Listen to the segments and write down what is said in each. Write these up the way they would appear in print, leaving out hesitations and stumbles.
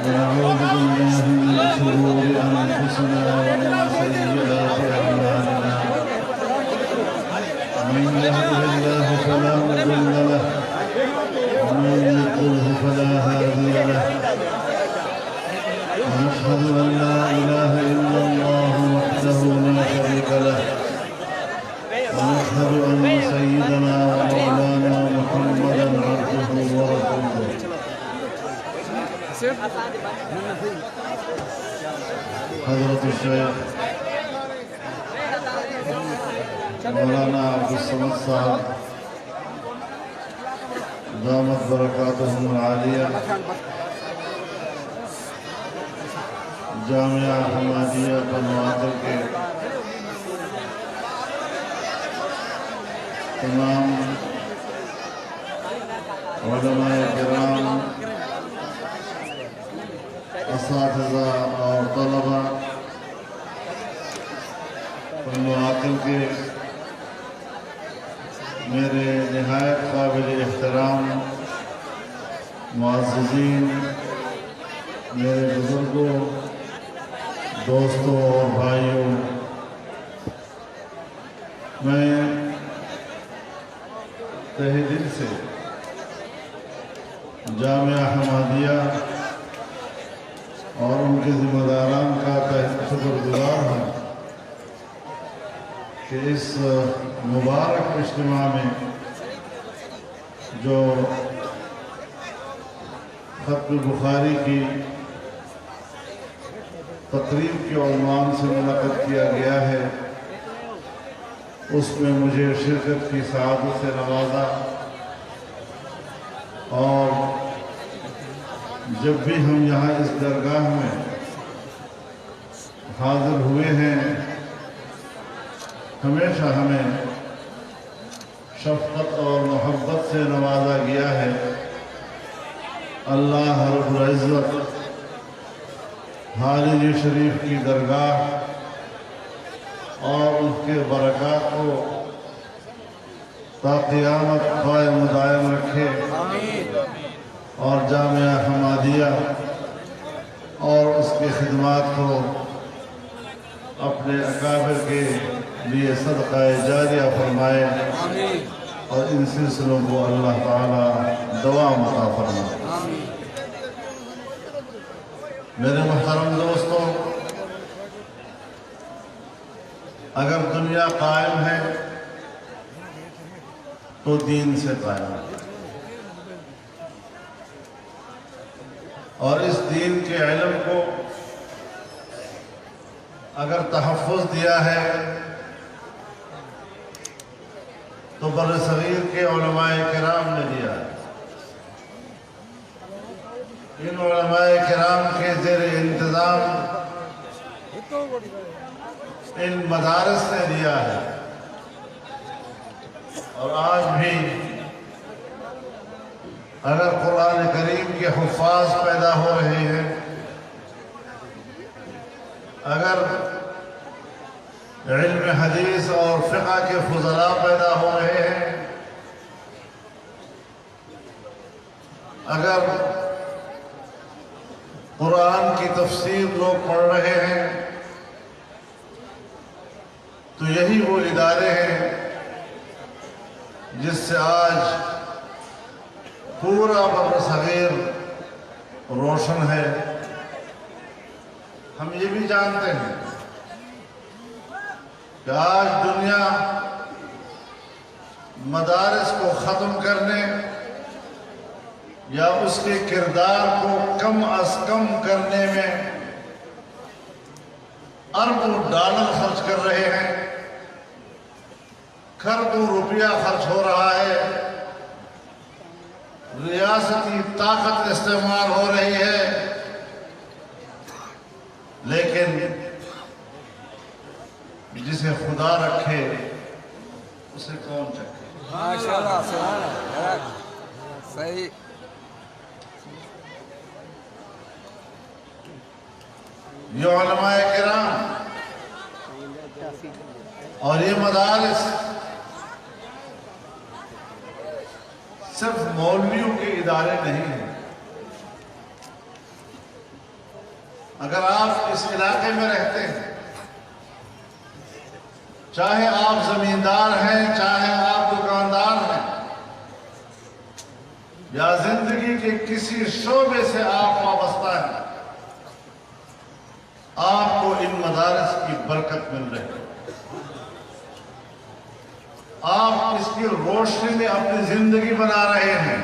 ونعوذ بالله من شرور أنفسنا ومن سيئات أعمالنا من يهده الله فلا مضل له ومن يضلل فلا هادي له ونشهد أن لا إله إلا الله وحده لا شريك له ونشهد أن سيدنا ومولانا محمدا عبده ورسوله حضرت الشيخ مولانا عبد الصمد صاحب دامت برکاتہم العالیہ جامعہ حمادیہ بنواتر کے تمام علماء کرام اساتذہ اور طلبہ بنواتر کے میرے نہایت قابل احترام معززین، میرے بزرگوں، دوستوں اور بھائیوں، میں تہہ دل سے جامعہ حمادیہ اور ان کے ذمہ داران کا شکر گزار ہوں کہ اس مبارک اجتماع میں جو ختم بخاری کی تقریب کے عنوان سے منعقد کیا گیا ہے، اس میں مجھے شرکت کی سعادت سے نوازا، اور جب بھی ہم یہاں اس درگاہ میں حاضر ہوئے ہیں ہمیشہ ہمیں شفقت اور محبت سے نوازا گیا ہے۔ اللہ رب العزت حاجی شریف کی درگاہ اور اس کے برکات کو تا قیامت قائم دائم رکھے، اور جامعہ حمادیہ اور اس کے خدمات کو اپنے اکابر کے لیے صدقہ جاریہ فرمائے، اور ان سلسلوں کو اللہ تعالی دوام عطا فرمائے۔ میرے محترم دوستوں، اگر دنیا قائم ہے تو دین سے قائم ہے، اور اس دین کے علم کو اگر تحفظ دیا ہے تو بر صغیر کے علماء کرام نے دیا ہے۔ ان علماء کرام کے زیر انتظام ان مدارس نے دیا ہے، اور آج بھی اگر قرآن کریم کے حفاظ پیدا ہو رہے ہیں، اگر علم حدیث اور فقہ کے فضلاء پیدا ہو رہے ہیں، اگر قرآن کی تفسیر لوگ پڑھ رہے ہیں، تو یہی وہ ادارے ہیں جس سے آج پورا بر صغیر روشن ہے۔ ہم یہ بھی جانتے ہیں کہ آج دنیا مدارس کو ختم کرنے یا اس کے کردار کو کم از کم کرنے میں اربوں ڈالر خرچ کر رہے ہیں، کھربوں روپیہ خرچ ہو رہا ہے، ریاستی طاقت استعمال ہو رہی ہے، لیکن جسے خدا رکھے اسے کون چکے؟ ماشاءاللہ سبحان اللہ صحیح. یہ علماء کرام اور یہ مدارس صرف مولویوں کے ادارے نہیں ہیں. اگر آپ اس علاقے میں رہتے ہیں، چاہے آپ زمیندار ہیں، چاہے آپ دکاندار ہیں، یا زندگی کے کسی شعبے سے آپ وابستہ ہیں، آپ کو ان مدارس کی برکت مل رہی ہے. آپ اس کی روشنی میں اپنی زندگی بنا رہے ہیں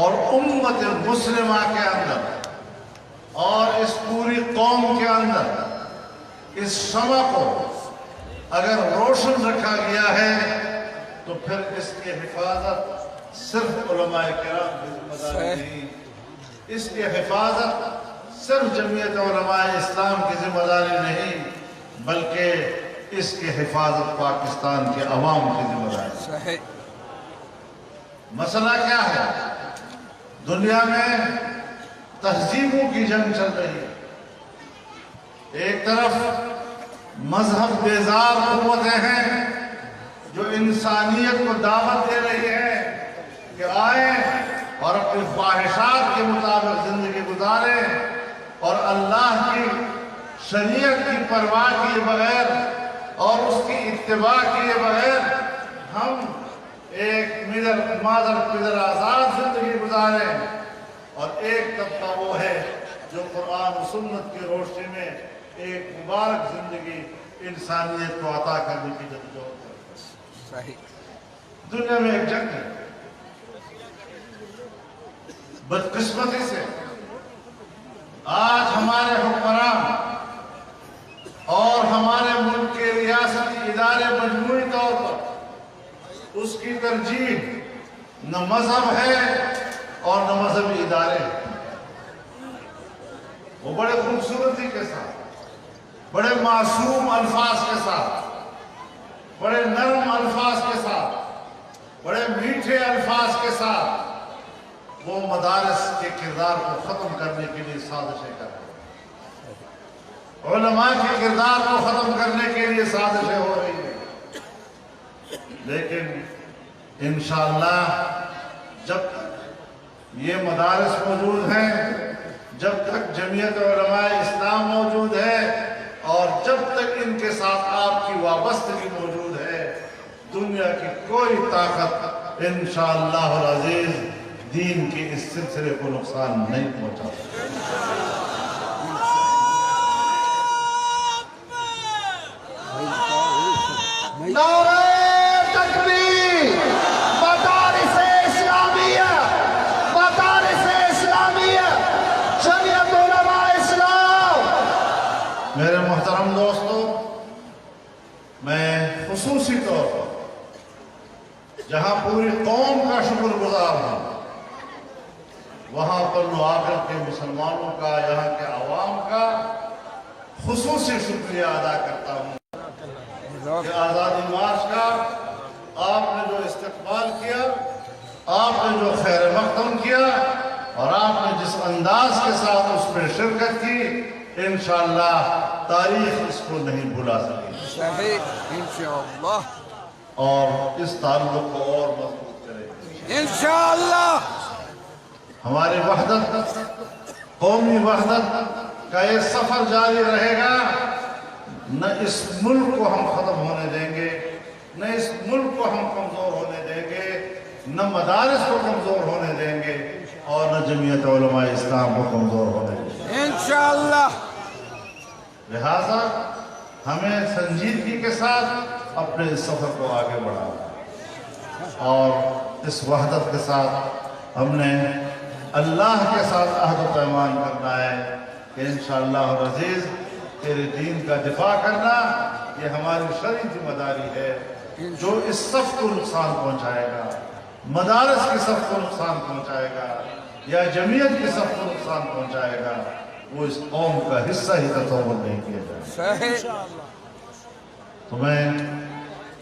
اور امت مسلمہ کے اندر اور اس پوری قوم کے اندر اس شمع کو اگر روشن رکھا گیا ہے تو پھر اس کی حفاظت صرف علماء کرام کی ذمہ داری نہیں، اس کی حفاظت صرف جمعیت علماء اسلام کی ذمہ داری نہیں، بلکہ اس کی حفاظت پاکستان کے عوام کی ذمہ داری ہے. مسئلہ کیا ہے؟ دنیا میں تہذیبوں کی جنگ چل رہی ہے. ایک طرف مذہب بیزار قوتیں ہیں جو انسانیت کو دعوت دے رہی ہے کہ آئیں اور اپنی خواہشات کے مطابق زندگی گزاریں اور اللہ کی شریعت کی پرواہ کیے بغیر اور اس کی اتباع کیے بغیر ہم ایک مادر پدر آزاد زندگی گزاریں. اور ایک طبقہ وہ ہے جو قرآن و سنت کی روشنی میں ایک مبارک زندگی انسانیت کو عطا کرنے کی جدوجہد کرتا ہے. دنیا میں ایک جنگ ہے. بدقسمتی سے آج ہمارے حکمران اور ہمارے ملک کے ریاستی ادارے مجموعی طور پر اس کی ترجیح نہ مذہب ہے اور نہ مذہبی ادارے ہیں. وہ بڑے خوبصورتی کے ساتھ، بڑے معصوم الفاظ کے ساتھ، بڑے نرم الفاظ کے ساتھ، بڑے میٹھے الفاظ کے ساتھ وہ مدارس کے کردار کو ختم کرنے کے لیے سازشیں کر رہے ہیں. علماء کے کردار کو ختم کرنے کے لیے سازشیں ہو رہی ہیں. لیکن انشاءاللہ جب یہ مدارس موجود ہیں، جب تک جمعیت علماء اسلام موجود ہے اور جب تک ان کے ساتھ آپ کی وابستگی موجود ہے، دنیا کی کوئی طاقت انشاءاللہ العزیز دین کے اس سلسلے کو نقصان نہیں پہنچا سکتی. نعرہ تکبیر! مدارس اسلامیہ! مدارس اسلامیہ! جمعیت علماء اسلام! میرے محترم دوستو، میں خصوصی طور پر جہاں پوری قوم کا شکر گزار ہوں، وہاں پر نواقل کے مسلمانوں کا، یہاں کے عوام کا خصوصی شکریہ ادا کرتا ہوں کہ آزادی مارچ کا آپ نے جو استقبال کیا، آپ نے جو خیر مقدم کیا اور آپ نے جس انداز کے ساتھ اس میں شرکت کی، انشاءاللہ تاریخ اس کو نہیں بھلا سکے صحیح انشاءاللہ، اور اس تعلق کو اور مضبوط کرے. انشاءاللہ ہماری وحدت، قومی وحدت کا یہ سفر جاری رہے گا. نہ اس ملک کو ہم ختم ہونے دیں گے، نہ اس ملک کو ہم کمزور ہونے دیں گے، نہ مدارس کو کمزور ہونے دیں گے اور نہ جمعیت علماء اسلام کو کمزور ہونے دیں گے. انشاءاللہ. لہذا ہمیں سنجیدگی کے ساتھ اپنے اس سفر کو آگے بڑھانا ہے اور اس وحدت کے ساتھ ہم نے اللہ کے ساتھ عہد و پیمان کرنا ہے کہ انشاءاللہ العزیز تیرے دین کا دفاع کرنا یہ ہماری شرعی ذمہ داری ہے. جو اس صف کو نقصان پہنچائے گا، مدارس کی صف کو نقصان پہنچائے گا یا جمعیت کی صف کو نقصان پہنچائے گا، وہ اس قوم کا حصہ ہی تصور نہیں کیا جائے. صحیح. تو میں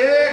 1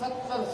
70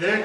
1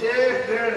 1-1.5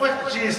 25